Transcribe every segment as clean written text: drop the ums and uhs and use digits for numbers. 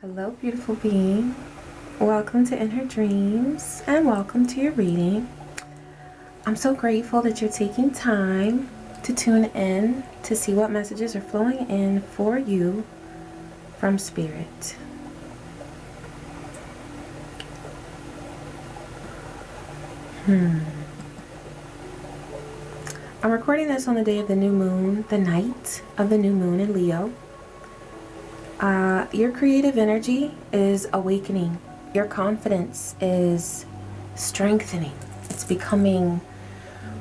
Hello, beautiful being. Welcome to In Her Dreams and welcome to your reading. I'm so grateful that you're taking time to tune in to see what messages are flowing in for you from Spirit. I'm recording this on the day of the new moon, the night of the new moon in Leo. Your creative energy is awakening. Your confidence is strengthening. It's becoming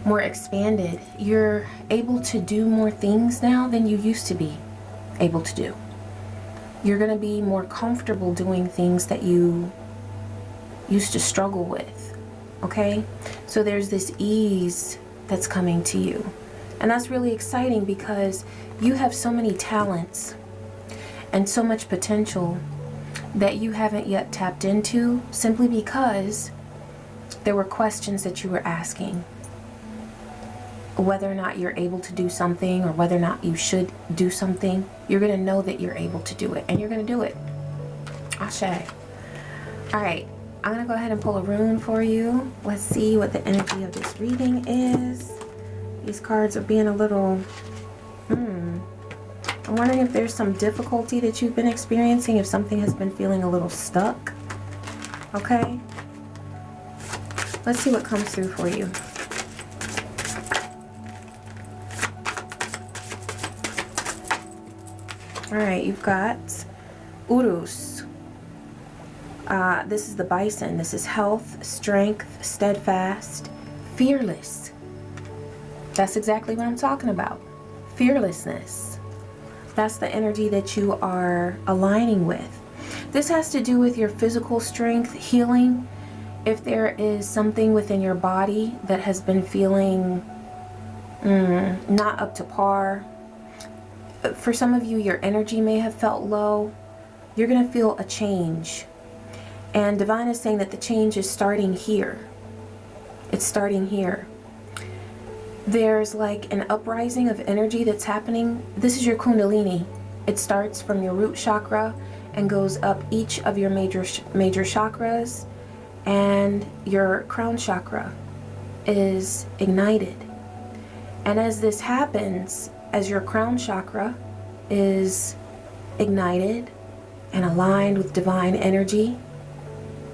more expanded. You're able to do more things now than you used to be able to do. You're going to be more comfortable doing things that you used to struggle with. Okay? So there's this ease that's coming to you. And that's really exciting because you have so many talents and so much potential that you haven't yet tapped into simply because there were questions that you were asking. Whether or not you're able to do something or whether or not you should do something, you're going to know that you're able to do it and you're going to do it. Ashe. Alright, I'm going to go ahead and pull a rune for you. Let's see what the energy of this reading is. These cards are being a little... I'm wondering if there's some difficulty that you've been experiencing, if something has been feeling a little stuck. Okay? Let's see what comes through for you. Alright, you've got Urus. This is the bison. This is health, strength, steadfast, fearless. That's exactly what I'm talking about. Fearlessness. That's the energy that you are aligning with. This has to do with your physical strength, healing. If there is something within your body that has been feeling not up to par. For some of you, your energy may have felt low. You're going to feel a change. And Divine is saying that the change is starting here. It's starting here. There's like an uprising of energy that's happening. This is your Kundalini. It starts from your root chakra and goes up each of your major chakras, and your crown chakra is ignited. And as this happens, as your crown chakra is ignited and aligned with divine energy,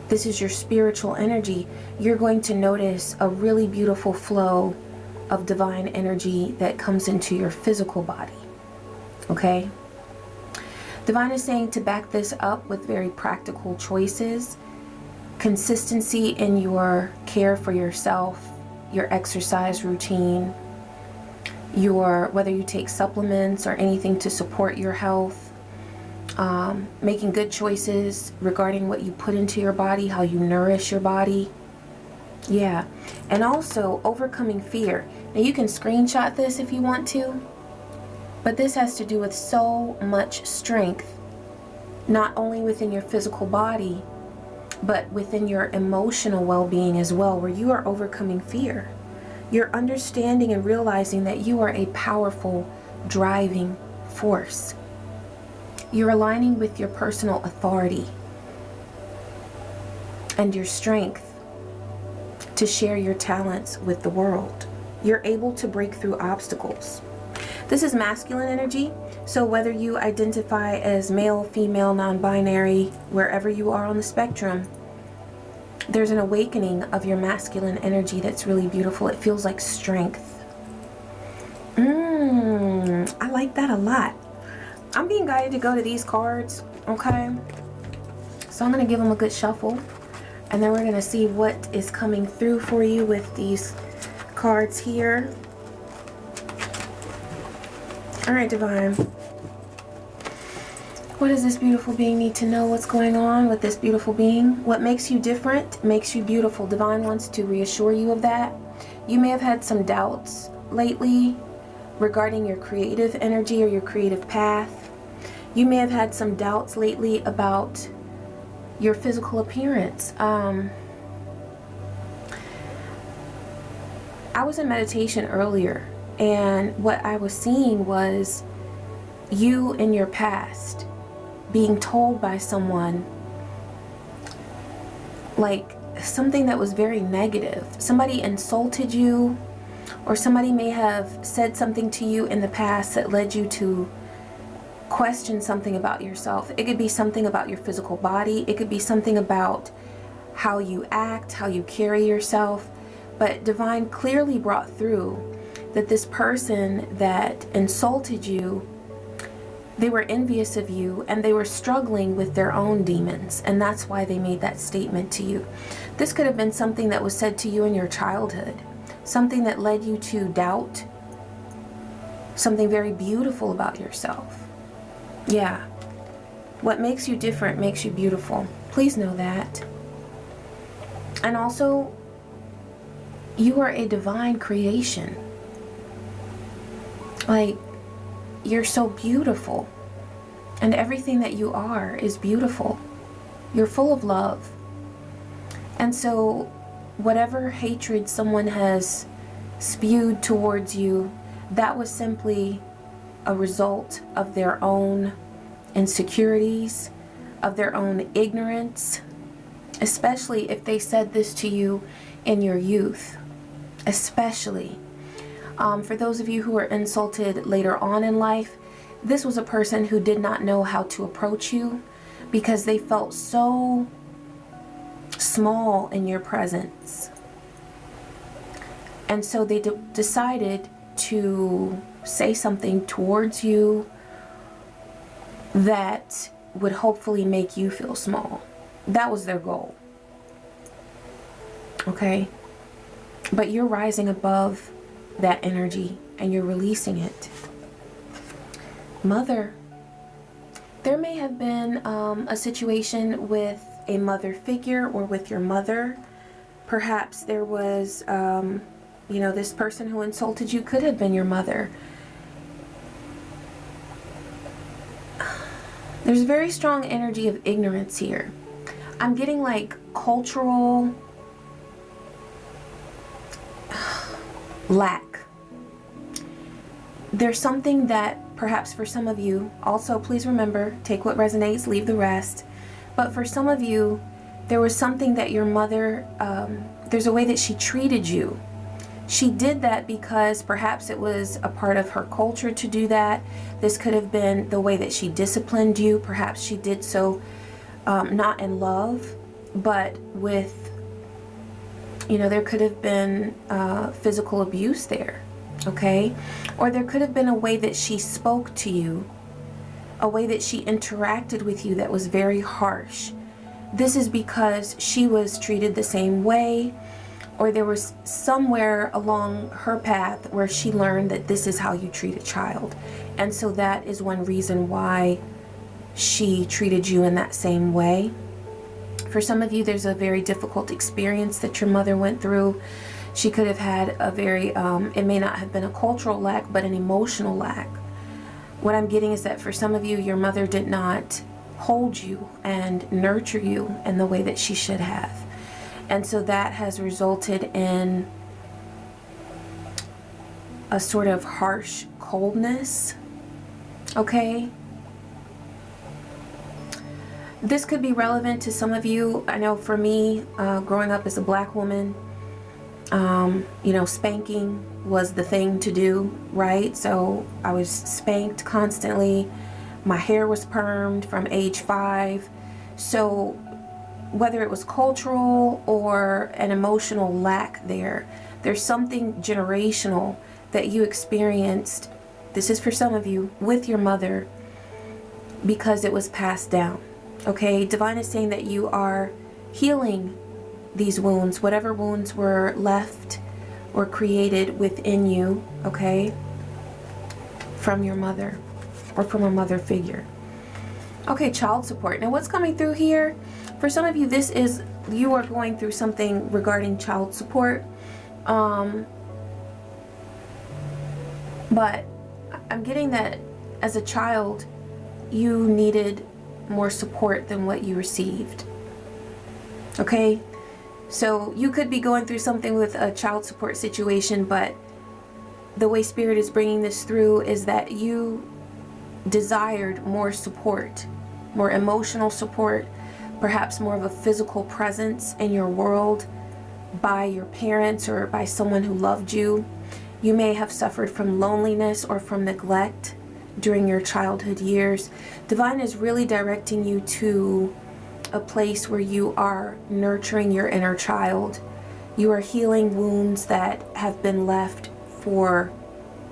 this is your spiritual energy, you're going to notice a really beautiful flow of divine energy that comes into your physical body. Okay? Divine is saying to back this up with very practical choices, consistency in your care for yourself, your exercise routine, whether you take supplements or anything to support your health, making good choices regarding what you put into your body, how you nourish your body. Yeah, and also overcoming fear. Now you can screenshot this if you want to, but this has to do with so much strength, not only within your physical body, but within your emotional well-being as well, where you are overcoming fear. You're understanding and realizing that you are a powerful driving force. You're aligning with your personal authority and your strength to share your talents with the world. You're able to break through obstacles. This is masculine energy, so whether you identify as male, female, non-binary, wherever you are on the spectrum, there's an awakening of your masculine energy that's really beautiful. It feels like strength. I like that a lot. I'm being guided to go to these cards, okay? So I'm going to give them a good shuffle. And then we're going to see what is coming through for you with these cards here. Alright, Divine. What does this beautiful being need to know? What's going on with this beautiful being? What makes you different makes you beautiful. Divine wants to reassure you of that. You may have had some doubts lately regarding your creative energy or your creative path. You may have had some doubts lately about your physical appearance. I was in meditation earlier, and what I was seeing was you in your past being told by someone, like something that was very negative. Somebody insulted you, or somebody may have said something to you in the past that led you to question something about yourself. It could be something about your physical body. It could be something about how you act, how you carry yourself. But Divine clearly brought through that this person that insulted you, they were envious of you and they were struggling with their own demons, and that's why they made that statement to you. This could have been something that was said to you in your childhood, something that led you to doubt something very beautiful about yourself. Yeah, what makes you different makes you beautiful. Please know that. And also, you are a divine creation. Like, you're so beautiful, and everything that you are is beautiful. You're full of love. And so whatever hatred someone has spewed towards you, that was simply a result of their own insecurities, of their own ignorance, especially if they said this to you in your youth, especially. For those of you who were insulted later on in life, this was a person who did not know how to approach you because they felt so small in your presence. And so they decided to say something towards you that would hopefully make you feel small. That was their goal. Okay? But you're rising above that energy and you're releasing it. Mother. There may have been a situation with a mother figure or with your mother. Perhaps there was, this person who insulted you could have been your mother. There's a very strong energy of ignorance here. I'm getting like cultural lack. There's something that perhaps for some of you, also please remember, take what resonates, leave the rest. But for some of you, there was something that your mother, there's a way that she treated you. She did that because perhaps it was a part of her culture to do that. This could have been the way that she disciplined you. Perhaps she did so not in love, but with, there could have been physical abuse there, okay? Or there could have been a way that she spoke to you, a way that she interacted with you that was very harsh. This is because she was treated the same way, or there was somewhere along her path where she learned that this is how you treat a child. And so that is one reason why she treated you in that same way. For some of you, there's a very difficult experience that your mother went through. She could have had a very, it may not have been a cultural lack, but an emotional lack. What I'm getting is that for some of you, your mother did not hold you and nurture you in the way that she should have. And so that has resulted in a sort of harsh coldness, okay? This could be relevant to some of you. I know for me, growing up as a black woman, spanking was the thing to do, right? So I was spanked constantly. My hair was permed from age 5. So whether it was cultural or an emotional lack there's something generational that you experienced, this is for some of you, with your mother because it was passed down. Okay, Divine is saying that you are healing these wounds, whatever wounds were left or created within you, okay, from your mother or from a mother figure. Okay, child support. Now what's coming through here? For some of you, this is, you are going through something regarding child support. But I'm getting that as a child, you needed more support than what you received. Okay? So you could be going through something with a child support situation, but the way Spirit is bringing this through is that you desired more support more emotional support, perhaps more of a physical presence in your world by your parents or by someone who loved you. You may have suffered from loneliness or from neglect during your childhood years. Divine is really directing you to a place where you are nurturing your inner child. You are healing wounds that have been left for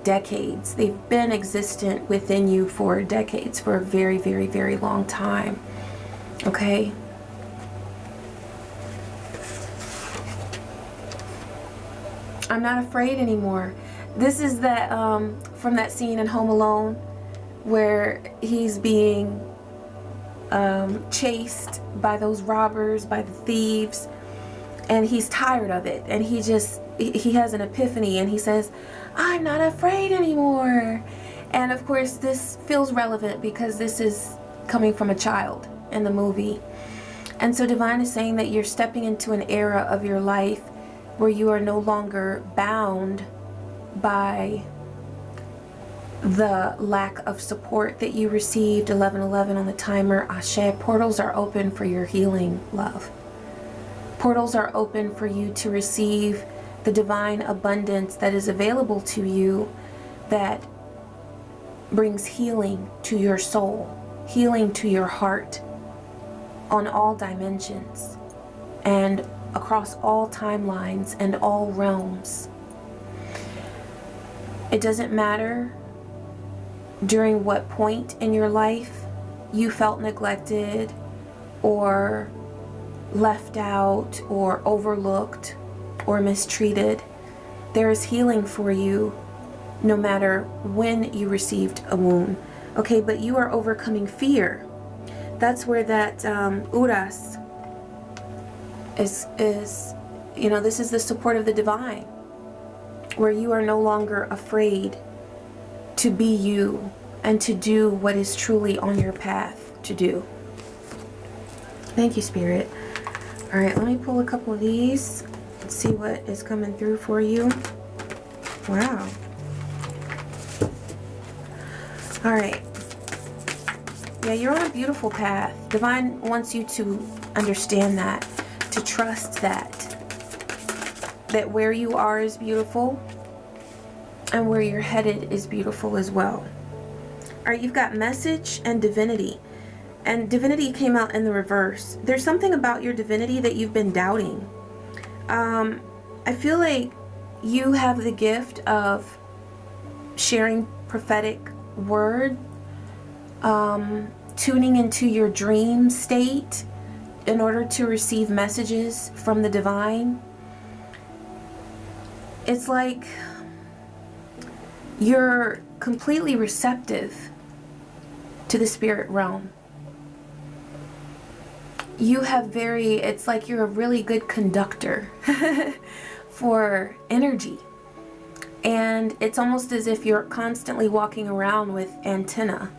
decades. They've been existent within you for decades, for a very, very, very long time. Okay? I'm not afraid anymore. This is that from that scene in Home Alone where he's being chased by those robbers, by the thieves, and he's tired of it, and he has an epiphany, and he says, I'm not afraid anymore. And of course this feels relevant because this is coming from a child in the movie. And so Divine is saying that you're stepping into an era of your life where you are no longer bound by the lack of support that you received. 1111 on the timer. Ashe. Portals are open for your healing, love. Portals are open for you to receive the divine abundance that is available to you, that brings healing to your soul, healing to your heart on all dimensions and across all timelines and all realms. It doesn't matter during what point in your life you felt neglected or left out or overlooked or mistreated. There is healing for you no matter when you received a wound. Okay, but you are overcoming fear. That's where that uras is, you know, this is the support of the divine, where you are no longer afraid to be you and to do what is truly on your path to do. Thank you, Spirit. All right, let me pull a couple of these and see what is coming through for you. Wow. All right. Yeah, you're on a beautiful path. Divine wants you to understand that, to trust that where you are is beautiful and where you're headed is beautiful as well. All right, you've got message and divinity. And divinity came out in the reverse. There's something about your divinity that you've been doubting. I feel like you have the gift of sharing prophetic word, tuning into your dream state in order to receive messages from the divine. It's like you're completely receptive to the spirit realm. You have it's like you're a really good conductor for energy. And it's almost as if you're constantly walking around with antenna.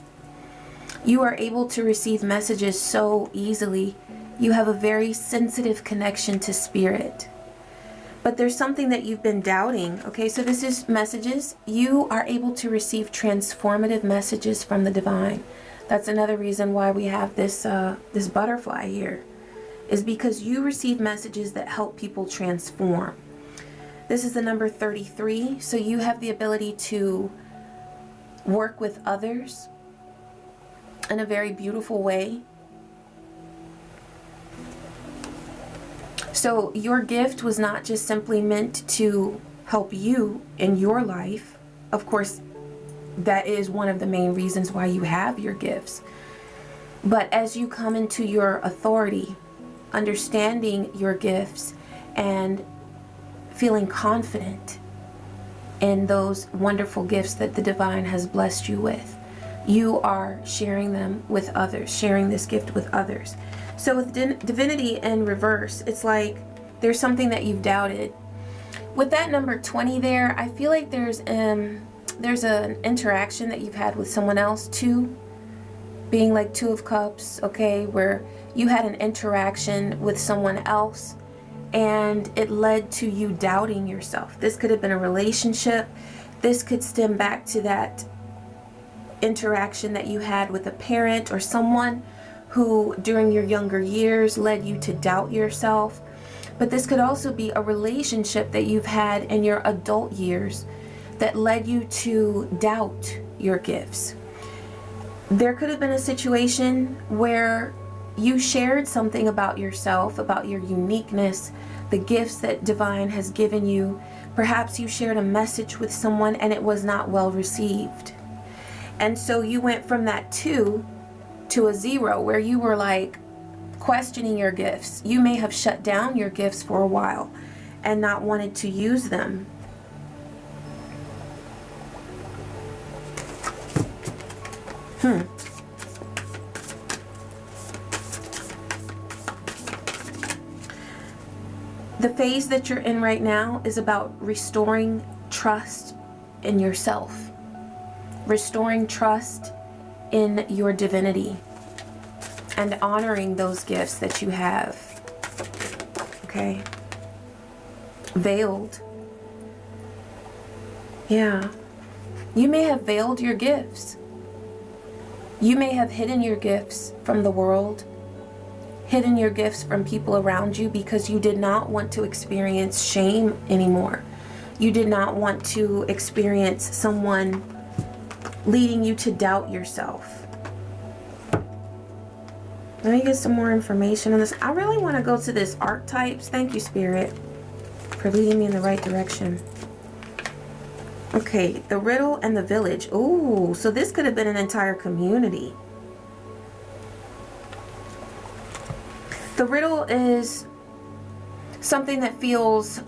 You are able to receive messages so easily. You have a very sensitive connection to spirit. But there's something that you've been doubting. Okay, so this is messages. You are able to receive transformative messages from the divine. That's another reason why we have this this butterfly here, is because you receive messages that help people transform. This is the number 33, so you have the ability to work with others in a very beautiful way. So your gift was not just simply meant to help you in your life. Of course, that is one of the main reasons why you have your gifts. But as you come into your authority, understanding your gifts and feeling confident in those wonderful gifts that the divine has blessed you with, you are sharing them with others, sharing this gift with others. So with divinity in reverse, it's like there's something that you've doubted. With that number 20 there, I feel like there's an interaction that you've had with someone else too, being like Two of Cups, okay, where you had an interaction with someone else and it led to you doubting yourself. This could have been a relationship. This could stem back to that interaction that you had with a parent or someone who during your younger years led you to doubt yourself. But this could also be a relationship that you've had in your adult years that led you to doubt your gifts. There could have been a situation where you shared something about yourself, about your uniqueness, the gifts that Divine has given you. Perhaps you shared a message with someone and it was not well received. And so you went from that 2 to a 0, where you were like questioning your gifts. You may have shut down your gifts for a while and not wanted to use them. The phase that you're in right now is about restoring trust in yourself, restoring trust in your divinity, and honoring those gifts that you have. Okay? Veiled. Yeah. You may have veiled your gifts. You may have hidden your gifts from the world, hidden your gifts from people around you because you did not want to experience shame anymore. You did not want to experience someone leading you to doubt yourself. Let me get some more information on this. I really want to go to this archetypes. Thank you, Spirit, for leading me in the right direction. Okay, the riddle and the village. Ooh, so this could have been an entire community. The riddle is something that feels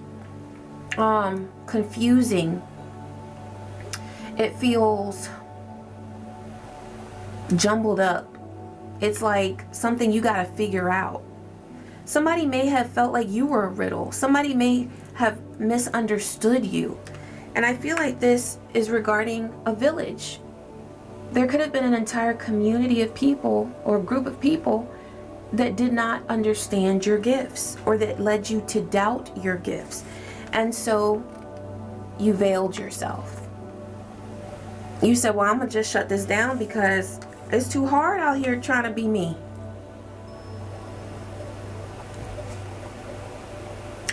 confusing. It feels jumbled up. It's like something you got to figure out. Somebody may have felt like you were a riddle. Somebody may have misunderstood you. And I feel like this is regarding a village. There could have been an entire community of people or group of people that did not understand your gifts or that led you to doubt your gifts. And so you veiled yourself. You said, well, I'm going to just shut this down because it's too hard out here trying to be me.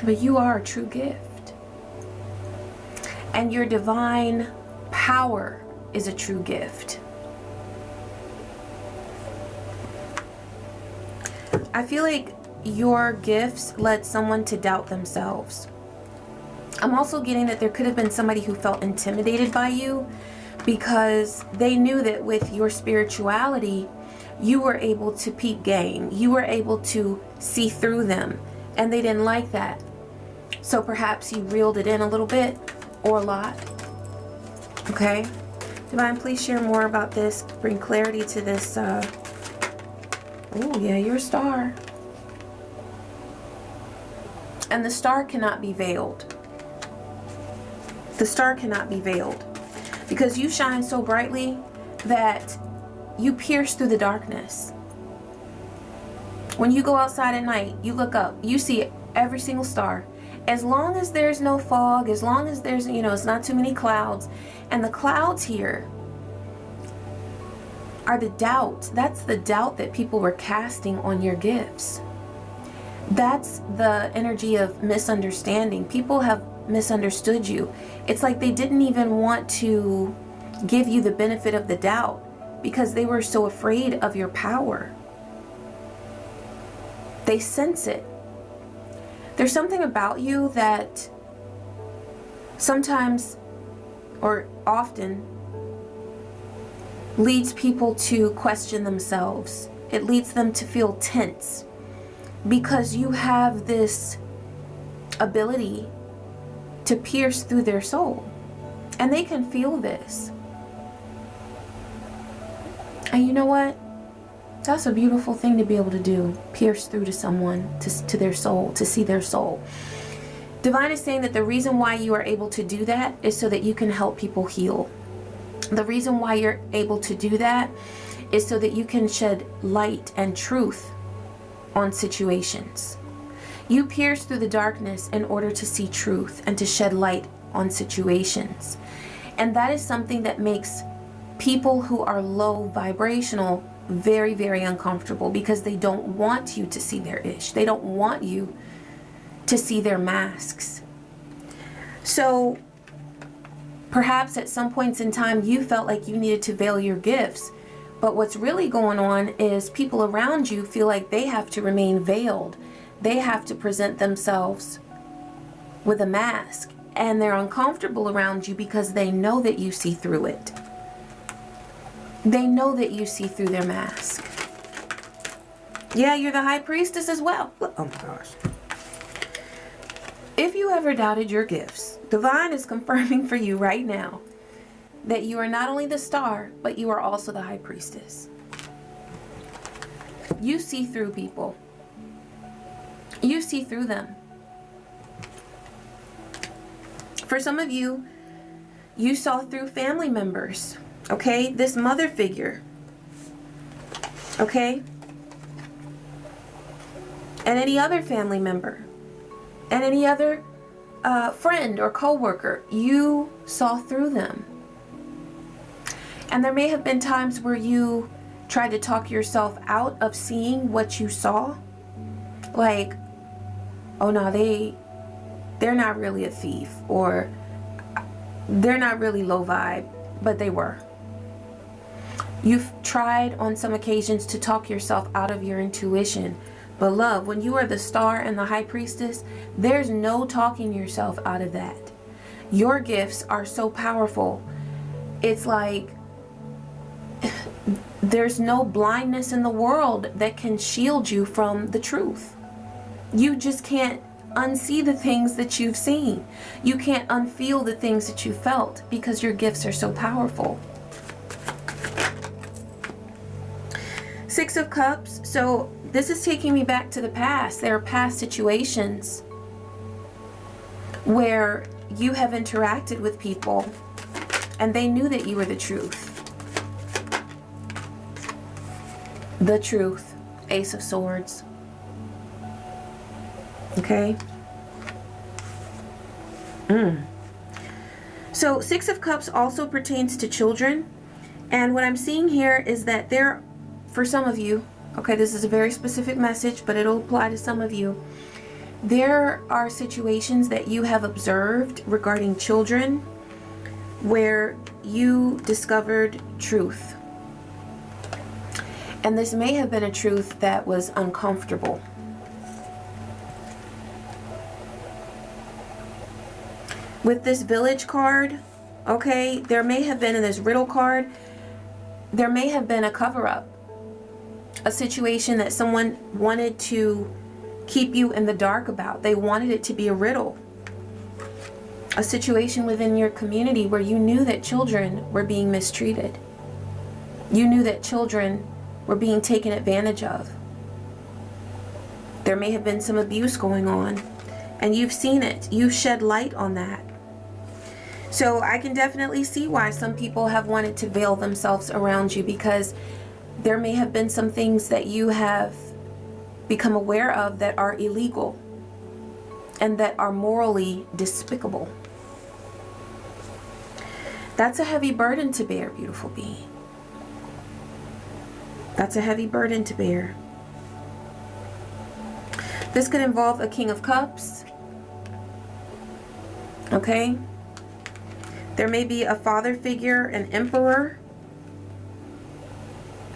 But you are a true gift. And your divine power is a true gift. I feel like your gifts led someone to doubt themselves. I'm also getting that there could have been somebody who felt intimidated by you because they knew that with your spirituality, you were able to peep game. You were able to see through them, and they didn't like that. So perhaps you reeled it in a little bit or a lot. Okay? Divine, please share more about this. Bring clarity to this. Oh, yeah, you're a star. And the star cannot be veiled. The star cannot be veiled. Because you shine so brightly that you pierce through the darkness. When you go outside at night, you look up, you see every single star. As long as there's no fog, as long as there's, it's not too many clouds. And the clouds here are the doubt. That's the doubt that people were casting on your gifts. That's the energy of misunderstanding. People have misunderstood you. It's like they didn't even want to give you the benefit of the doubt because they were so afraid of your power. They sense it. There's something about you that sometimes or often leads people to question themselves. It leads them to feel tense because you have this ability to pierce through their soul, and they can feel this. And you know what? That's a beautiful thing to be able to do. Pierce through to someone, to their soul, to see their soul. Divine is saying that the reason why you are able to do that is so that you can help people heal. The reason why you're able to do that is so that you can shed light and truth on situations. You pierce through the darkness in order to see truth and to shed light on situations. And that is something that makes people who are low vibrational very, very uncomfortable because they don't want you to see their ish. They don't want you to see their masks. So perhaps at some points in time you felt like you needed to veil your gifts. But what's really going on is people around you feel like they have to remain veiled. They have to present themselves with a mask. And they're uncomfortable around you because they know that you see through it. They know that you see through their mask. Yeah, you're the high priestess as well. Oh my gosh. If you ever doubted your gifts, Divine is confirming for you right now that you are not only the star, but you are also the high priestess. You see through people. You see through them. For some of you, you saw through family members, okay? This mother figure, okay? And any other family member, and any other friend or co-worker, you saw through them. And there may have been times where you tried to talk yourself out of seeing what you saw. Like, oh no, they're not really a thief, or they're not really low vibe, but they were. You've tried on some occasions to talk yourself out of your intuition. But love, when you are the star and the high priestess, there's no talking yourself out of that. Your gifts are so powerful. It's like there's no blindness in the world that can shield you from the truth. You just can't unsee the things that you've seen. You can't unfeel the things that you felt because your gifts are so powerful. Six of Cups. So this is taking me back to the past. There are past situations where you have interacted with people and they knew that you were the truth. The truth. Ace of Swords. Okay. So Six of Cups also pertains to children. And what I'm seeing here is that there, for some of you, okay, this is a very specific message, but it'll apply to some of you. There are situations that you have observed regarding children where you discovered truth. And this may have been a truth that was uncomfortable. With this Village card, okay, there may have been in this Riddle card, there may have been a cover-up. A situation that someone wanted to keep you in the dark about. They wanted it to be a riddle. A situation within your community where you knew that children were being mistreated. You knew that children were being taken advantage of. There may have been some abuse going on, and you've seen it. You've shed light on that. So I can definitely see why some people have wanted to veil themselves around you, because there may have been some things that you have become aware of that are illegal and that are morally despicable. That's a heavy burden to bear, beautiful being. That's a heavy burden to bear. This could involve a King of Cups. Okay? There may be a father figure, an emperor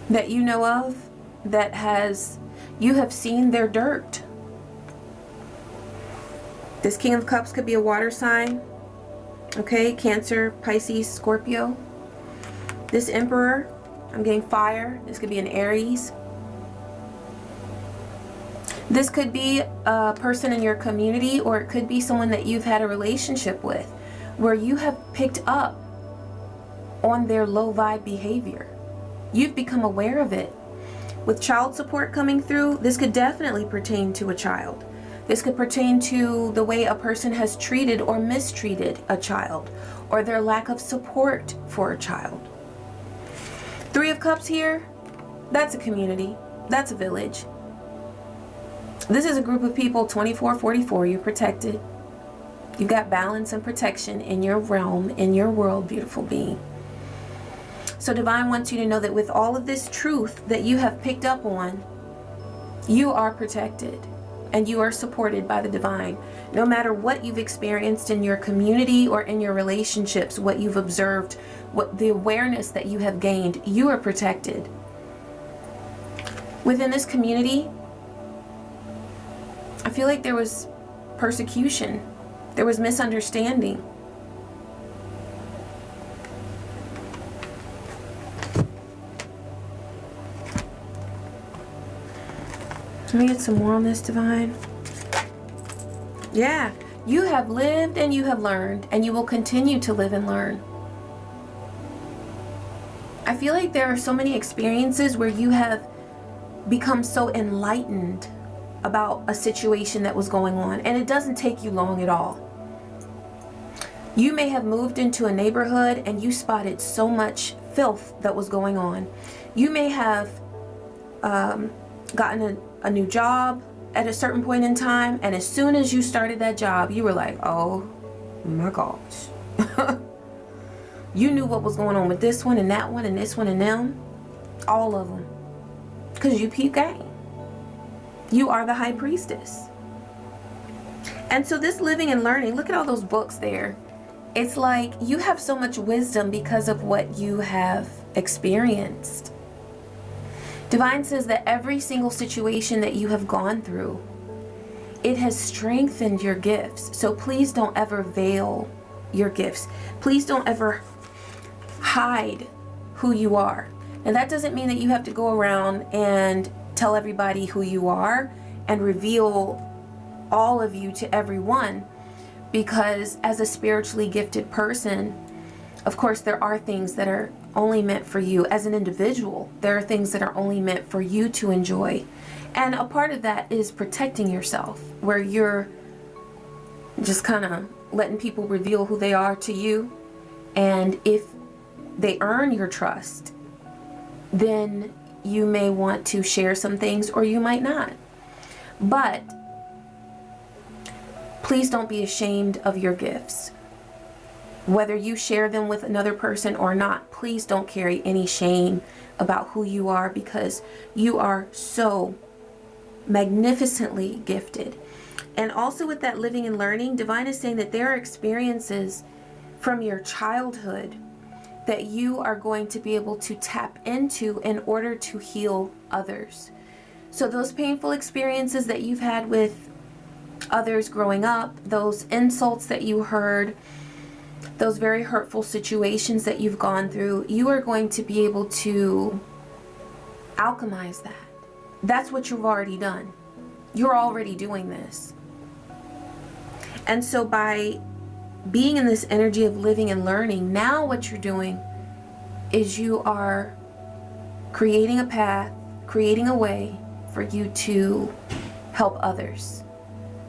that you know of that you have seen their dirt. This King of Cups could be a water sign. Okay, Cancer, Pisces, Scorpio. This emperor, I'm getting fire. This could be an Aries. This could be a person in your community, or it could be someone that you've had a relationship with where you have picked up on their low vibe behavior. You've become aware of it. With child support coming through, this could definitely pertain to a child. This could pertain to the way a person has treated or mistreated a child, or their lack of support for a child. Three of Cups here, that's a community, that's a village. This is a group of people, 24-44, you're protected. You got balance and protection in your realm, in your world, beautiful being. So Divine wants you to know that with all of this truth that you have picked up on, you are protected and you are supported by the Divine. No matter what you've experienced in your community or in your relationships, what you've observed, what the awareness that you have gained, you are protected. Within this community, I feel like there was persecution. There was misunderstanding. Let me get some more on this, Divine. Yeah, you have lived and you have learned, and you will continue to live and learn. I feel like there are so many experiences where you have become so enlightened about a situation that was going on, and it doesn't take you long at all. You may have moved into a neighborhood and you spotted so much filth that was going on. You may have gotten a new job at a certain point in time, and as soon as you started that job, you were like, oh my gosh. You knew what was going on with this one and that one and this one and them. All of them. Because you peep game. You are the high priestess. And so this living and learning, look at all those books there. It's like you have so much wisdom because of what you have experienced. Divine says that every single situation that you have gone through, it has strengthened your gifts. So please don't ever veil your gifts. Please don't ever hide who you are. And that doesn't mean that you have to go around and tell everybody who you are and reveal all of you to everyone, because as a spiritually gifted person, of course, there are things that are only meant for you as an individual. There are things that are only meant for you to enjoy. And a part of that is protecting yourself, where you're just kind of letting people reveal who they are to you. And if they earn your trust, then you may want to share some things, or you might not. But please don't be ashamed of your gifts. Whether you share them with another person or not, please don't carry any shame about who you are, because you are so magnificently gifted. And also with that living and learning, Divine is saying that there are experiences from your childhood that you are going to be able to tap into in order to heal others. So those painful experiences that you've had with others growing up, those insults that you heard, those very hurtful situations that you've gone through, you are going to be able to alchemize that. That's what you've already done. You're already doing this. And so by being in this energy of living and learning, now what you're doing is you are creating a path, creating a way for you to help others,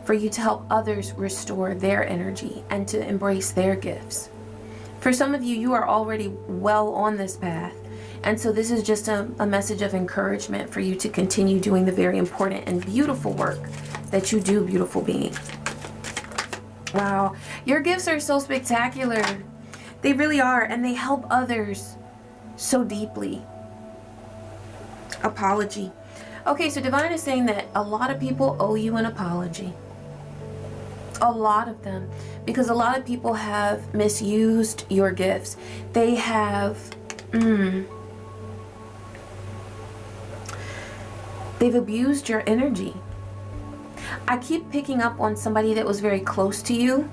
for you to help others restore their energy and to embrace their gifts. For some of you, you are already well on this path. And so this is just a message of encouragement for you to continue doing the very important and beautiful work that you do, beautiful being. Wow, your gifts are so spectacular. They really are, and they help others so deeply. Apology. Okay, so Divine is saying that a lot of people owe you an apology. A lot of them. Because a lot of people have misused your gifts. They have... they've abused your energy. I keep picking up on somebody that was very close to you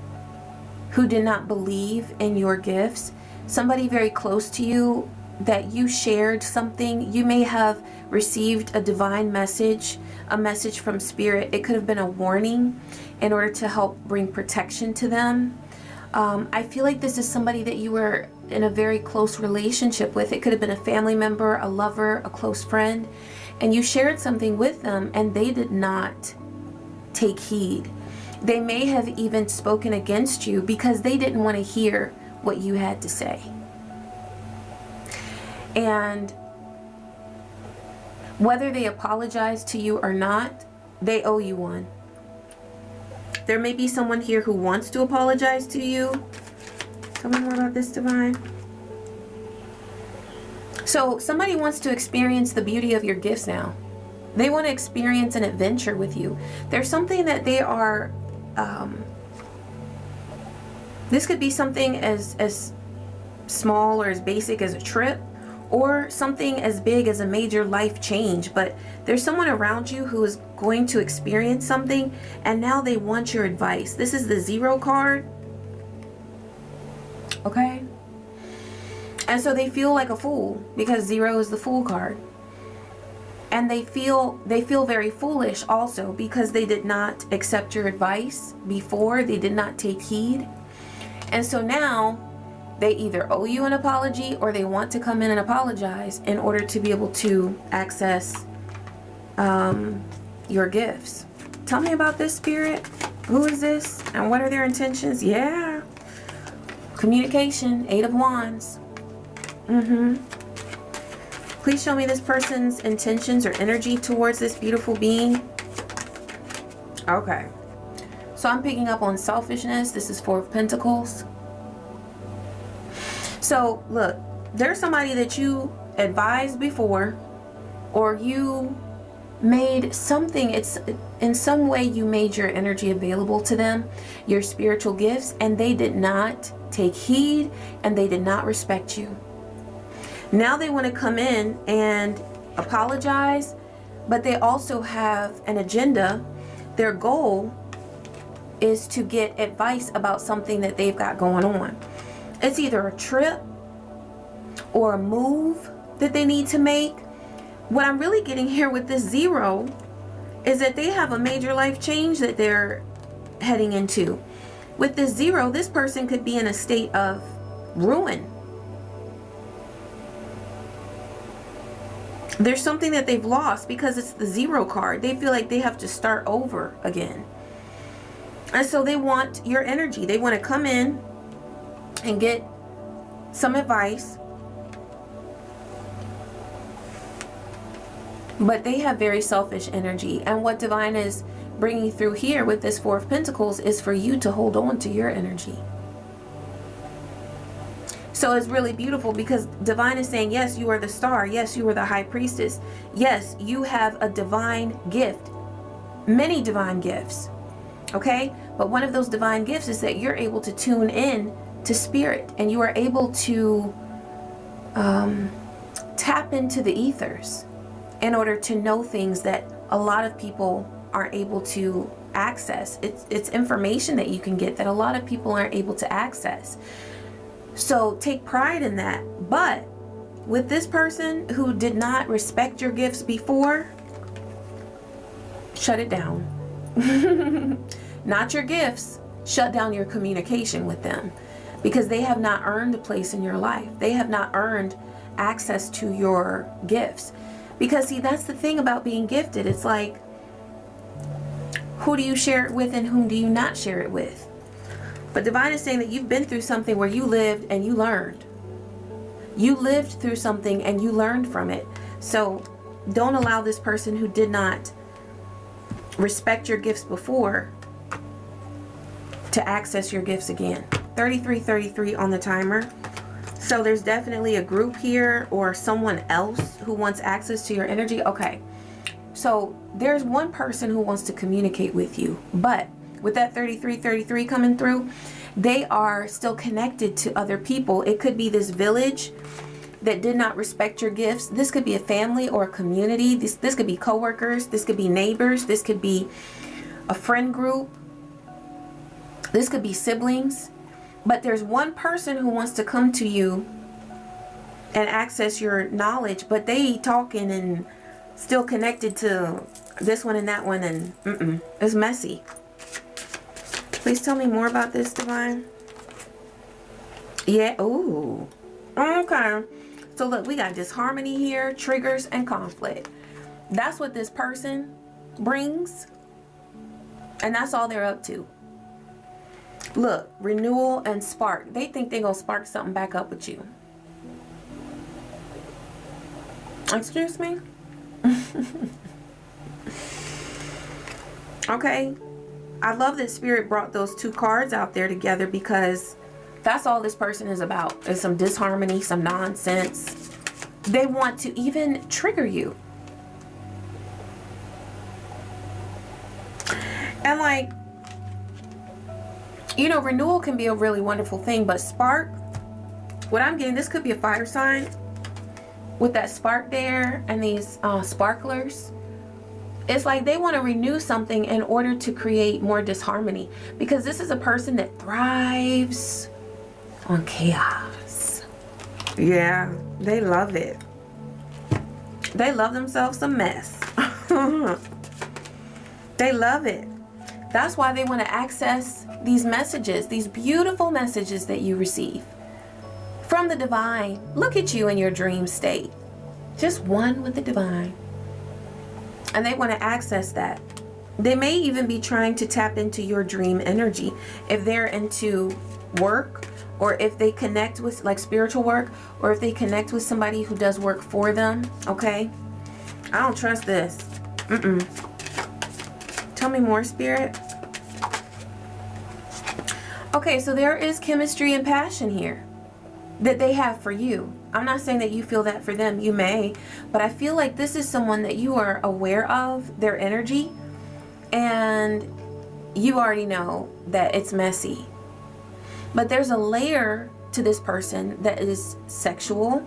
who did not believe in your gifts. Somebody very close to you that you shared something. You may have received a divine message, a message from spirit. It could have been a warning in order to help bring protection to them. I feel like this is somebody that you were in a very close relationship with. It could have been a family member, a lover, a close friend, and you shared something with them and they did not take heed. They may have even spoken against you because they didn't want to hear what you had to say. And whether they apologize to you or not, they owe you one. There may be someone here who wants to apologize to you. Tell me more about this, Divine. So somebody wants to experience the beauty of your gifts now. They want to experience an adventure with you. There's something that they are, this could be something as small or as basic as a trip, or something as big as a major life change. But there's someone around you who is going to experience something, and now they want your advice. This is the 0 card. Okay? And so they feel like a fool, because 0 is the Fool card. And they feel very foolish also, because they did not accept your advice before. They did not take heed. And so now they either owe you an apology, or they want to come in and apologize in order to be able to access your gifts. Tell me about this, Spirit. Who is this and what are their intentions? Yeah. Communication, 8 of Wands. Please show me this person's intentions or energy towards this beautiful being. Okay. So I'm picking up on selfishness. This is 4 of Pentacles. So look, there's somebody that you advised before, or you made something, it's in some way you made your energy available to them, your spiritual gifts, and they did not take heed and they did not respect you. Now they want to come in and apologize, but they also have an agenda. Their goal is to get advice about something that they've got going on. It's either a trip or a move that they need to make. What I'm really getting here with this 0 is that they have a major life change that they're heading into. With this 0, this person could be in a state of ruin. There's something that they've lost because it's the 0 card. They feel like they have to start over again. And so they want your energy. They want to come in and get some advice. But they have very selfish energy. And what Divine is bringing through here with this 4 of Pentacles is for you to hold on to your energy. So it's really beautiful because Divine is saying, yes, you are the star. Yes, you are the High Priestess. Yes, you have a divine gift. Many divine gifts. Okay? But one of those divine gifts is that you're able to tune in to spirit, and you are able to tap into the ethers in order to know things that a lot of people aren't able to access. It's information that you can get that a lot of people aren't able to access. So take pride in that. But with this person who did not respect your gifts before, shut it down. Not your gifts. Shut down your communication with them, because they have not earned a place in your life. They have not earned access to your gifts. Because see, that's the thing about being gifted. It's like, who do you share it with and whom do you not share it with? But Divine is saying that you've been through something where you lived and you learned. You lived through something and you learned from it. So don't allow this person who did not respect your gifts before to access your gifts again. 3333 on the timer. So there's definitely a group here or someone else who wants access to your energy. Okay. So there's one person who wants to communicate with you, but with that 3333 coming through, they are still connected to other people. It could be this village that did not respect your gifts. This could be a family or a community. This could be coworkers. This could be neighbors. This could be a friend group. This could be siblings. But there's one person who wants to come to you and access your knowledge, but they talking and still connected to this one and that one, and it's messy. Please tell me more about this, Divine. Yeah, ooh. Okay. So look, we got disharmony here, triggers, and conflict. That's what this person brings, and that's all they're up to. Look, renewal and spark. They think they're going to spark something back up with you. Excuse me? Okay. I love that Spirit brought those 2 cards out there together, because that's all this person is about. Is some disharmony, some nonsense. They want to even trigger you. And like, you know, renewal can be a really wonderful thing, but spark, what I'm getting, this could be a fire sign with that spark there and these sparklers. It's like they want to renew something in order to create more disharmony, because this is a person that thrives on chaos. Yeah, they love it. They love themselves some mess. They love it. That's why they want to access these messages, these beautiful messages that you receive from the divine. Look at you in your dream state, just one with the divine. And they want to access that. They may even be trying to tap into your dream energy if they're into work, or if they connect with like spiritual work, or if they connect with somebody who does work for them. Okay, I don't trust this. Tell me more, Spirit. Okay, so there is chemistry and passion here that they have for you. I'm not saying that you feel that for them. You may, but I feel like this is someone that you are aware of their energy, and you already know that it's messy. But there's a layer to this person that is sexual,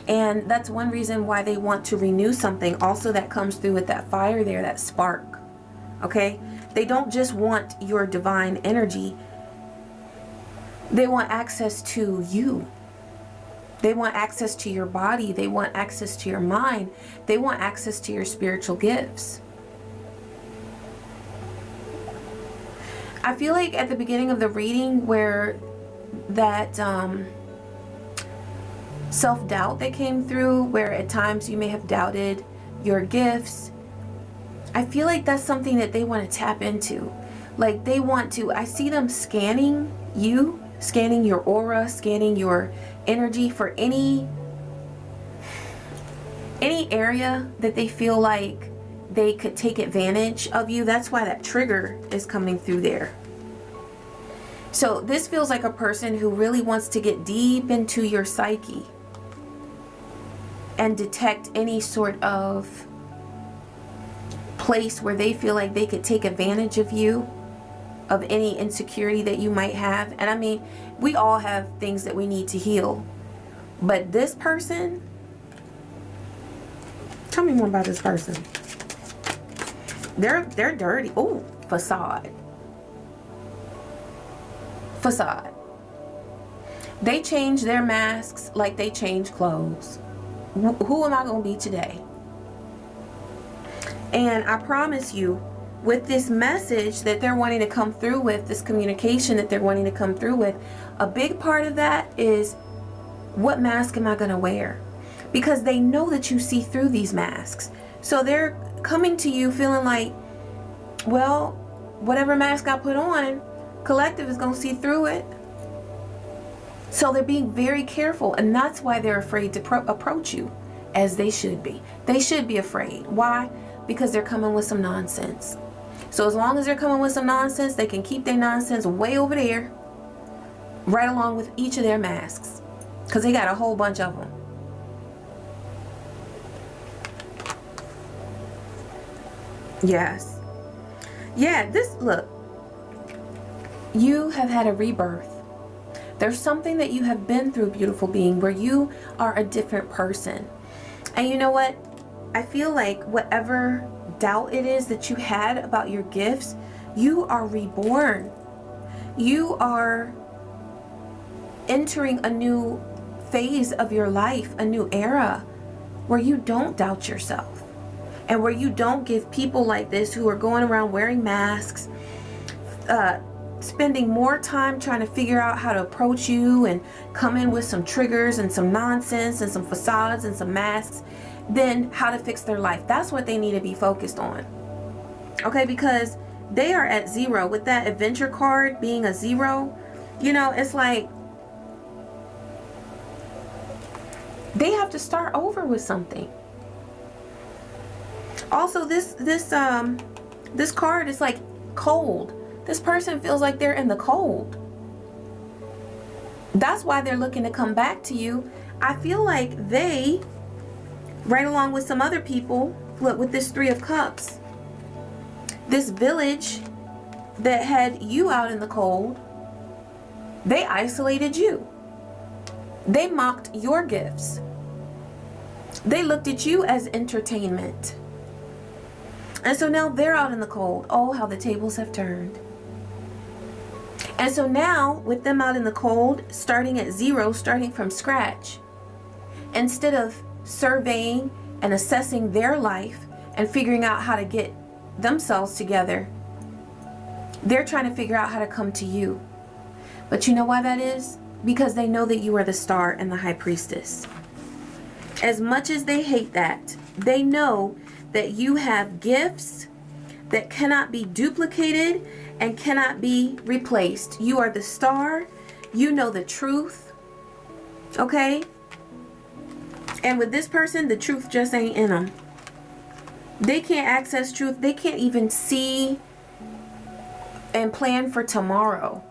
and that's one reason why they want to renew something. Also, that comes through with that fire there, that spark. Okay, they don't just want your divine energy. They want access to you. They want access to your body. They want access to your mind. They want access to your spiritual gifts. I feel like at the beginning of the reading, where that self-doubt that came through, where at times you may have doubted your gifts, I feel like that's something that they want to tap into. Like they want to, I see them scanning you, scanning your aura, scanning your energy for any area that they feel like they could take advantage of you. That's why that trigger is coming through there. So this feels like a person who really wants to get deep into your psyche and detect any sort of place where they feel like they could take advantage of you, of any insecurity that you might have. And I mean, we all have things that we need to heal, but this person, tell me more about this person. They're dirty. Oh, facade. They change their masks like they change clothes. Who am I going to be today? And I promise you, with this message that they're wanting to come through with, this communication that they're wanting to come through with, a big part of that is, what mask am I going to wear? Because they know that you see through these masks. So they're coming to you feeling like, well, whatever mask I put on, collective is going to see through it. So they're being very careful, and that's why they're afraid to approach you, as they should be. They should be afraid. Why? Because they're coming with some nonsense. So as long as they're coming with some nonsense, they can keep their nonsense way over there, right along with each of their masks, because they got a whole bunch of them. Yes. Yeah, look, you have had a rebirth. There's something that you have been through, beautiful being, where you are a different person. And you know what? I feel like whatever doubt it is that you had about your gifts, you are reborn. You are entering a new phase of your life, a new era, where you don't doubt yourself, and where you don't give people like this who are going around wearing masks, spending more time trying to figure out how to approach you and come in with some triggers and some nonsense and some facades and some masks, than how to fix their life. That's what they need to be focused on. Okay, because they are at 0 with that adventure card being a 0. You know, it's like they have to start over with something. Also, this card is like cold. This person feels like they're in the cold. That's why they're looking to come back to you. I feel like they right along with some other people. Look, with this Three of Cups, this village that had you out in the cold, they isolated you. They mocked your gifts. They looked at you as entertainment. And so now they're out in the cold. Oh, how the tables have turned. And so now, with them out in the cold, starting at zero, starting from scratch, instead of surveying and assessing their life and figuring out how to get themselves together, they're trying to figure out how to come to you. But you know why that is? Because they know that you are the star and the high priestess. As much as they hate that, they know that you have gifts that cannot be duplicated and cannot be replaced. You are the star. You know the truth. Okay? And with this person, the truth just ain't in them. They can't access truth. They can't even see and plan for tomorrow.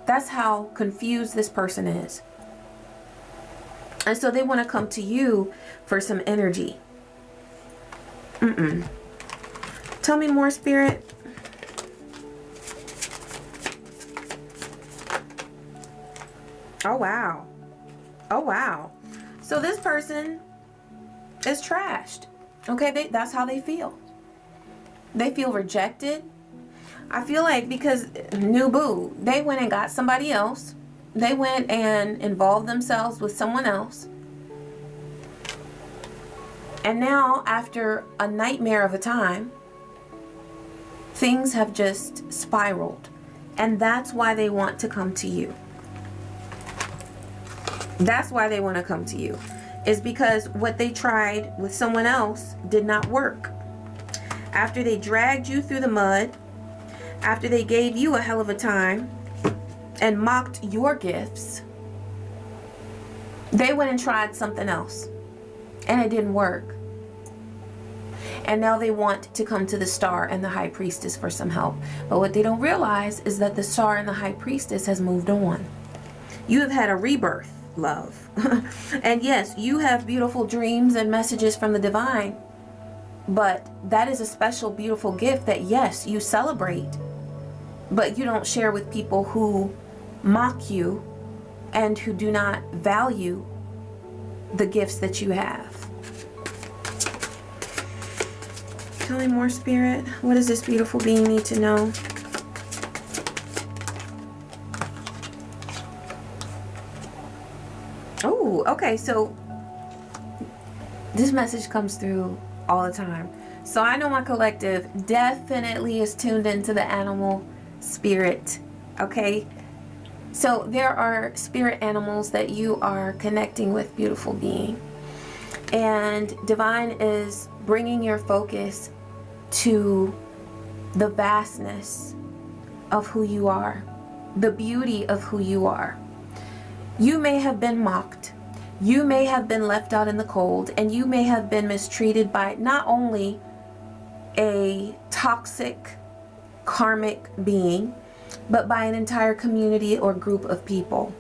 That's how confused this person is. And so they want to come to you for some energy. Tell me more, Spirit. Oh, wow. Oh, wow. So this person is trashed. Okay, that's how they feel. They feel rejected. I feel like because new boo, they went and got somebody else. They went and involved themselves with someone else. And now, after a nightmare of a time, things have just spiraled. And that's why they want to come to you. That's why they want to come to you. Is because what they tried with someone else did not work. After they dragged you through the mud, after they gave you a hell of a time and mocked your gifts, they went and tried something else and it didn't work. And now they want to come to the star and the high priestess for some help. But what they don't realize is that the star and the high priestess has moved on. You have had a rebirth, love. And yes, you have beautiful dreams and messages from the divine. But that is a special, beautiful gift that, yes, you celebrate. But you don't share with people who mock you and who do not value the gifts that you have. Tell me more, Spirit. What does this beautiful being need to know? Oh, okay. So this message comes through all the time. So I know my collective definitely is tuned into the animal spirit. Okay. So there are spirit animals that you are connecting with, beautiful being. And divine is bringing your focus to the vastness of who you are, the beauty of who you are. You may have been mocked. You may have been left out in the cold, and you may have been mistreated by not only a toxic karmic being, but by an entire community or group of people.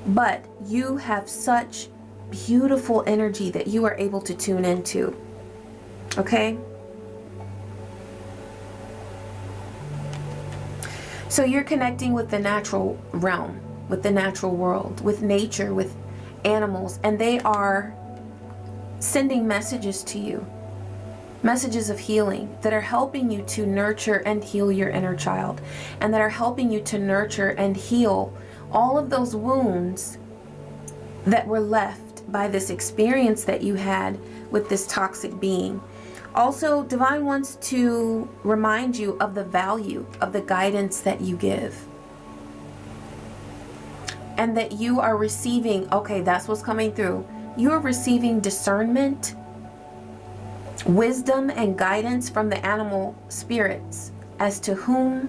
But you have such beautiful energy that you are able to tune into. Okay? So you're connecting with the natural realm, with the natural world, with nature, with animals, and they are sending messages to you. Messages of healing that are helping you to nurture and heal your inner child, and that are helping you to nurture and heal all of those wounds that were left by this experience that you had with this toxic being. Also, divine wants to remind you of the value of the guidance that you give, and that you are receiving, okay, that's what's coming through. You are receiving discernment, wisdom, and guidance from the animal spirits as to whom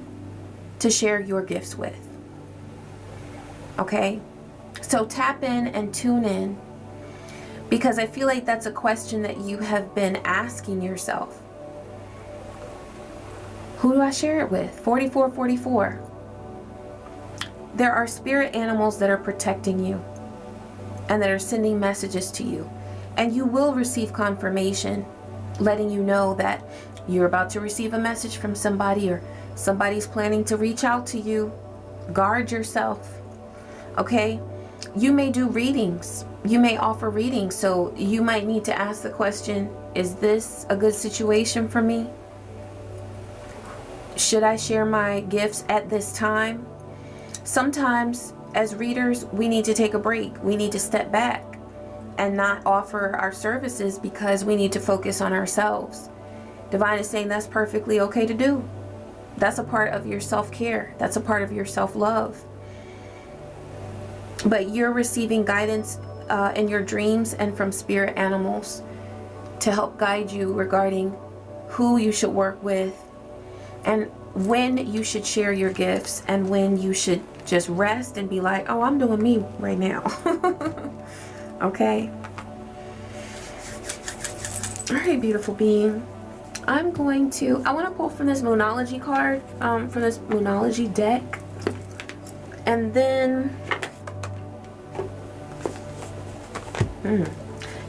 to share your gifts with. Okay? So tap in and tune in, because I feel like that's a question that you have been asking yourself. Who do I share it with? 4444. There are spirit animals that are protecting you and that are sending messages to you. And you will receive confirmation letting you know that you're about to receive a message from somebody, or somebody's planning to reach out to you. Guard yourself. Okay? You may do readings. You may offer readings. So you might need to ask the question, is this a good situation for me? Should I share my gifts at this time? Sometimes as readers, we need to take a break. We need to step back and not offer our services because we need to focus on ourselves. Divine is saying that's perfectly okay to do. That's a part of your self-care. That's a part of your self-love. But you're receiving guidance in your dreams and from spirit animals to help guide you regarding who you should work with, and when you should share your gifts, and when you should just rest and be like, oh, I'm doing me right now. Okay? All right, beautiful being. I want to pull from this Moonology card, from this Moonology deck. And then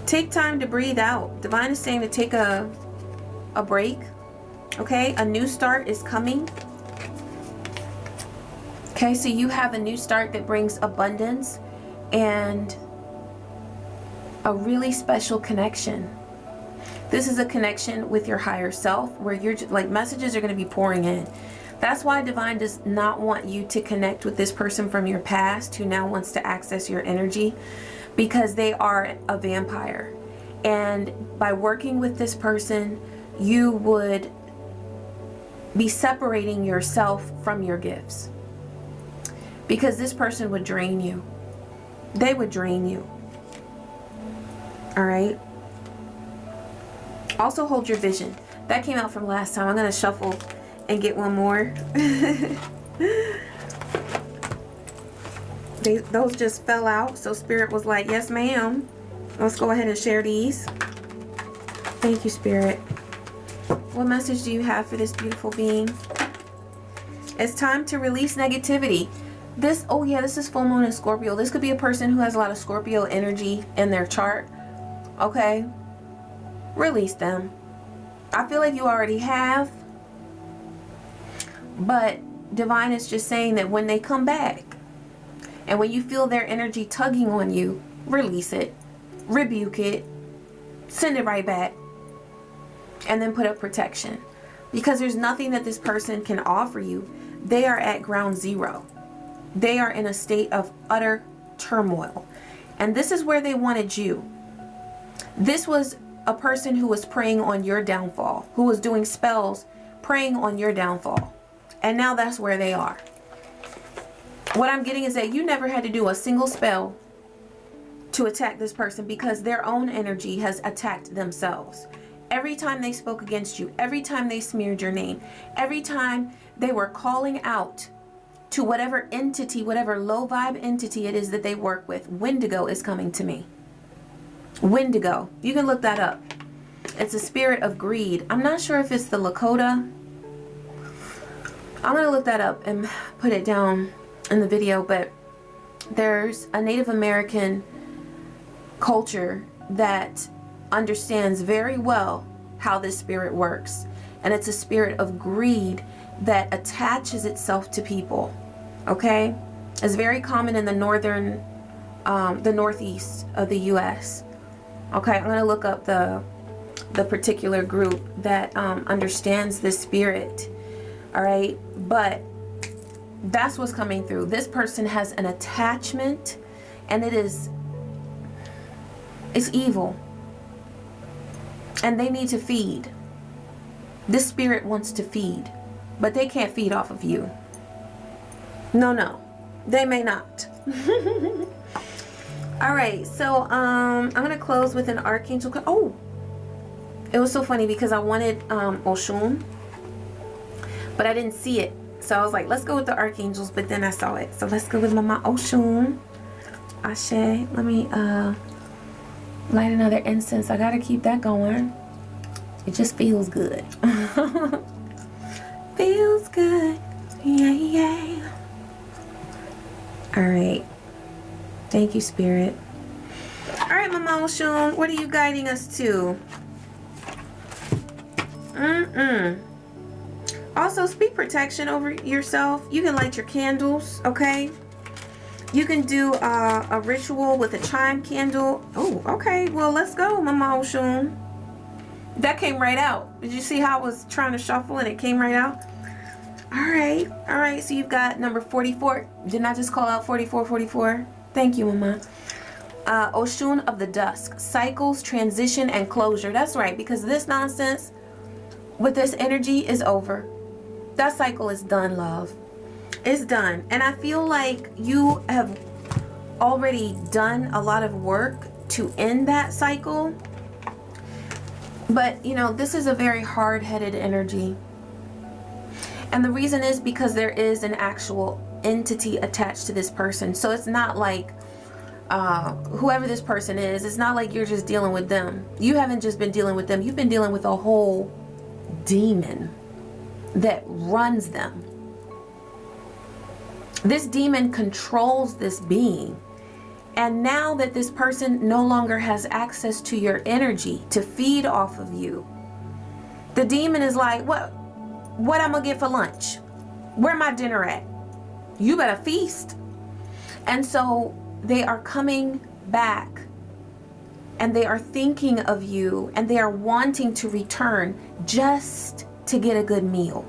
take time to breathe out. Divine is saying to take a break. Okay, a new start is coming. Okay, so you have a new start that brings abundance and a really special connection. This is a connection with your higher self where you're like, messages are going to be pouring in. That's why Divine does not want you to connect with this person from your past who now wants to access your energy, because they are a vampire. And by working with this person, you would be separating yourself from your gifts, because this person would drain you. They would drain you. All right. Also hold your vision. That came out from last time. I'm going to shuffle and get one more. Those just fell out. So Spirit was like, yes, ma'am. Let's go ahead and share these. Thank you, Spirit. What message do you have for this beautiful being? It's time to release negativity. This is full moon in Scorpio. This could be a person who has a lot of Scorpio energy in their chart. Okay. Release them. I feel like you already have. But Divine is just saying that when they come back, and when you feel their energy tugging on you, release it. Rebuke it. Send it right back. And then put up protection. Because there's nothing that this person can offer you. They are at ground zero. They are in a state of utter turmoil. And this is where they wanted you. This was a person who was preying on your downfall, who was doing spells preying on your downfall. And now that's where they are. What I'm getting is that you never had to do a single spell to attack this person, because their own energy has attacked themselves. Every time they spoke against you, every time they smeared your name, every time they were calling out to whatever entity, whatever low vibe entity it is that they work with. Wendigo is coming to me. Wendigo. You can look that up. It's a spirit of greed. I'm not sure if it's the Lakota. I'm going to look that up and put it down in the video, but there's a Native American culture that understands very well how this spirit works. And it's a spirit of greed that attaches itself to people. Okay? It's very common in the northeast of the US. Okay, I'm going to look up the particular group that understands this spirit. All right, but that's what's coming through. This person has an attachment, and it's evil. And they need to feed. This spirit wants to feed, but they can't feed off of you. No, they may not. All right, so I'm gonna close with an archangel. Oh, it was so funny because I wanted Oshun, but I didn't see it. So I was like, let's go with the archangels, but then I saw it. So let's go with Mama Oshun. Ashe. Let me light another incense. I gotta keep that going. It just feels good. Feels good. Yeah. All right. Thank you, Spirit. All right, Mama Oshun, what are you guiding us to? Also, speak protection over yourself. You can light your candles, okay? You can do a ritual with a chime candle. Oh, okay. Well, let's go, Mama Oshun. That came right out. Did you see how I was trying to shuffle and it came right out? All right. All right. So you've got number 44. Didn't I just call out 4444? Thank you, Mama. Oshun of the Dusk. Cycles, transition, and closure. That's right. Because this nonsense with this energy is over. That cycle is done, love. It's done. And I feel like you have already done a lot of work to end that cycle. But, you know, this is a very hard-headed energy. And the reason is because there is an actual entity attached to this person. So it's not like whoever this person is, it's not like you're just dealing with them. You haven't just been dealing with them. You've been dealing with a whole demon that runs them. This demon controls this being. And now that this person no longer has access to your energy to feed off of you, the demon is like, what I'm gonna get for lunch? Where my dinner at? You better feast. And so they are coming back and they are thinking of you and they are wanting to return just to get a good meal,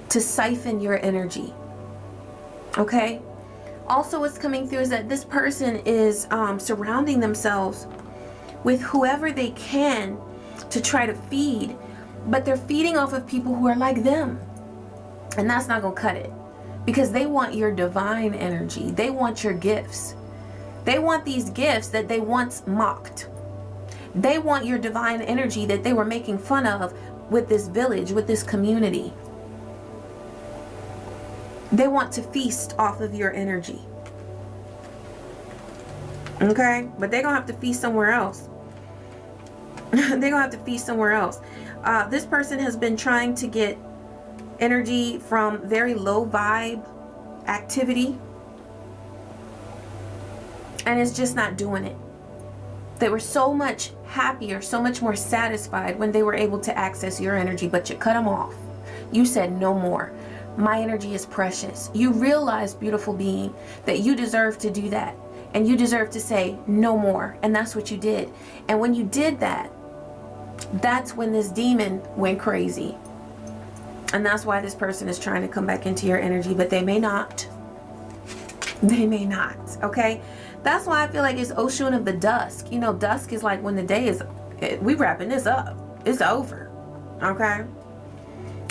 to siphon your energy. Okay? Also, what's coming through is that this person is surrounding themselves with whoever they can to try to feed, but they're feeding off of people who are like them. And that's not going to cut it, because they want your divine energy. They want your gifts. They want these gifts that they once mocked. They want your divine energy that they were making fun of with this village, with this community. They want to feast off of your energy. Okay? But they're going to have to feast somewhere else. They're going to have to feast somewhere else. This person has been trying to get energy from very low vibe activity. And it's just not doing it. They were so much happier, so much more satisfied when they were able to access your energy, but you cut them off. You said no more. My energy is precious. You realize, beautiful being, that you deserve to do that. And you deserve to say no more. And that's what you did. And when you did that, that's when this demon went crazy. And that's why this person is trying to come back into your energy, but they may not. They may not, okay? That's why I feel like it's Oshun of the Dusk. You know, dusk is like when the day is, we wrapping this up. It's over, okay?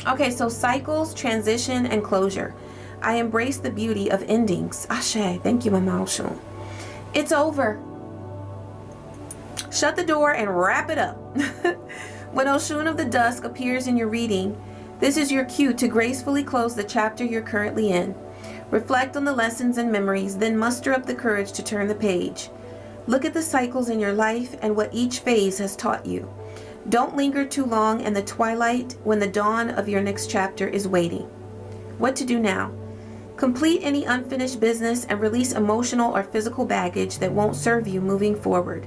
Okay, so cycles, transition, and closure. I embrace the beauty of endings. Ashe, thank you, Mama Oshun. It's over. Shut the door and wrap it up. When Oshun of the Dusk appears in your reading, this is your cue to gracefully close the chapter you're currently in. Reflect on the lessons and memories, then muster up the courage to turn the page. Look at the cycles in your life and what each phase has taught you. Don't linger too long in the twilight when the dawn of your next chapter is waiting. What to do now? Complete any unfinished business and release emotional or physical baggage that won't serve you moving forward.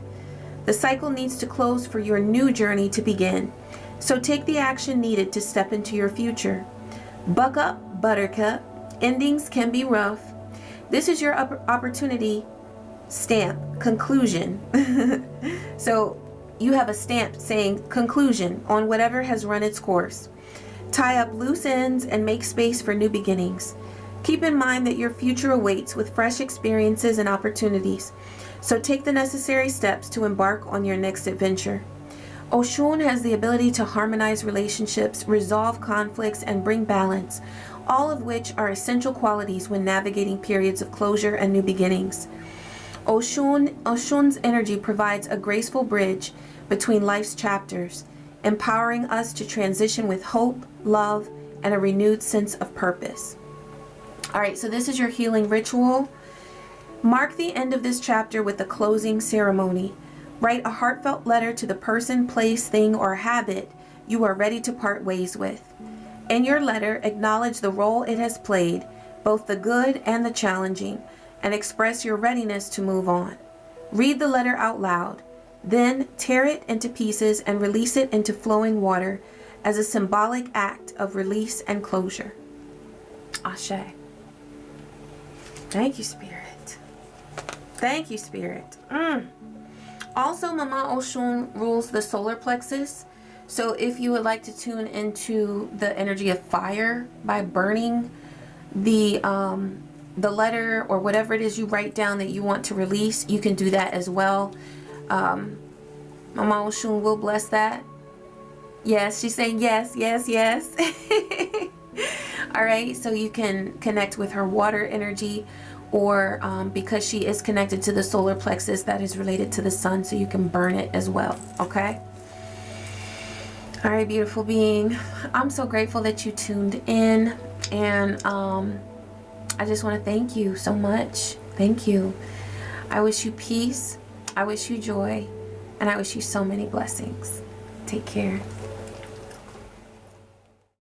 The cycle needs to close for your new journey to begin. So take the action needed to step into your future. Buck up, Buttercup. Endings can be rough. This is your opportunity. Stamp, conclusion. So you have a stamp saying conclusion on whatever has run its course. Tie up loose ends and make space for new beginnings. Keep in mind that your future awaits with fresh experiences and opportunities. So take the necessary steps to embark on your next adventure. Oshun has the ability to harmonize relationships, resolve conflicts, and bring balance, all of which are essential qualities when navigating periods of closure and new beginnings. Oshun's energy provides a graceful bridge between life's chapters, empowering us to transition with hope, love, and a renewed sense of purpose. All right, so this is your healing ritual. Mark the end of this chapter with the closing ceremony. Write a heartfelt letter to the person, place, thing, or habit you are ready to part ways with. In your letter, acknowledge the role it has played, both the good and the challenging, and express your readiness to move on. Read the letter out loud. Then tear it into pieces and release it into flowing water as a symbolic act of release and closure. Ashe. Thank you, Spirit. Thank you, Spirit. Also, Mama Oshun rules the solar plexus. So if you would like to tune into the energy of fire by burning the letter or whatever it is you write down that you want to release, you can do that as well. Mama Oshun will bless that. Yes, she's saying yes, yes, yes. All right, so you can connect with her water energy, or because she is connected to the solar plexus, that is related to the sun, so you can burn it as well. Okay. All right, beautiful being. I'm so grateful that you tuned in, and I just want to thank you so much. Thank you. I wish you peace. I wish you joy, and I wish you so many blessings. Take care.